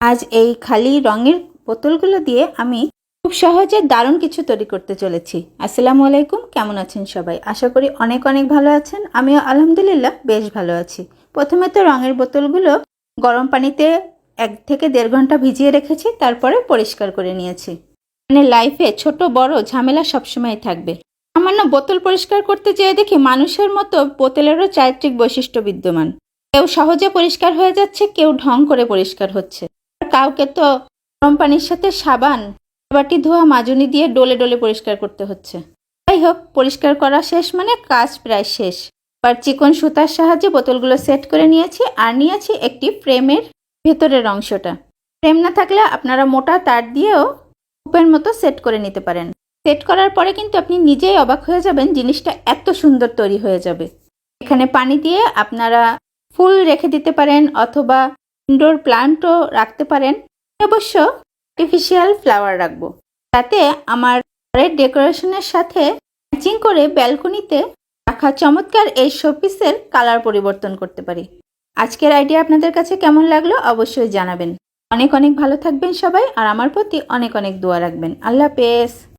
আজ এই খালি রঙের বোতলগুলো দিয়ে আমি খুব সহজে দারুণ কিছু তৈরি করতে চলেছি। আসসালামু আলাইকুম, কেমন আছেন সবাই? আশা করি অনেক অনেক ভালো আছেন। আমিও আলহামদুলিল্লাহ বেশ ভালো আছি। প্রথমে তো রঙের বোতলগুলো গরম পানিতে 1 থেকে 1.5 ঘন্টা ভিজিয়ে রেখেছি, তারপরে পরিষ্কার করে নিয়েছি। মানে লাইফে ছোট বড় ঝামেলা সবসময় থাকবে। সামান্য বোতল পরিষ্কার করতে যেয়ে দেখি মানুষের মতো বোতলেরও চারিত্রিক বৈশিষ্ট্য বিদ্যমান। কেউ সহজে পরিষ্কার হয়ে যাচ্ছে, কেউ ঢং করে পরিষ্কার হচ্ছে। কাউকে তো গরম পানির সাথে সাবান, বাটি ধোয়া মাজনি দিয়ে ডলে ডলে পরিষ্কার করতে হচ্ছে। যাই হোক, পরিষ্কার করা শেষ মানে কাজ প্রায় শেষ। এবার চিকন সুতার সাহায্যে বোতলগুলো সেট করে নিয়েছি, আর নিয়েছি একটি ফ্রেমের ভেতরের অংশটা। ফ্রেম না থাকলে আপনারা মোটা তার দিয়েও হুপের মতো সেট করে নিতে পারেন। সেট করার পরে কিন্তু আপনি নিজেই অবাক হয়ে যাবেন, জিনিসটা এত সুন্দর তৈরি হয়ে যাবে। এখানে পানি দিয়ে আপনারা ফুল রেখে দিতে পারেন অথবা ইনডোর প্লান্টও রাখতে পারেন। অবশ্য আর্টিফিশিয়াল ফ্লাওয়ার রাখবো, তাতে আমার ঘরের ডেকোরেশনের সাথে ম্যাচিং করে ব্যালকনিতে রাখা চমৎকার এই শোপিসের কালার পরিবর্তন করতে পারি। আজকের আইডিয়া আপনাদের কাছে কেমন লাগলো অবশ্যই জানাবেন। অনেক অনেক ভালো থাকবেন সবাই, আর আমার প্রতি অনেক অনেক দোয়া রাখবেন। আল্লাহ হাফেজ।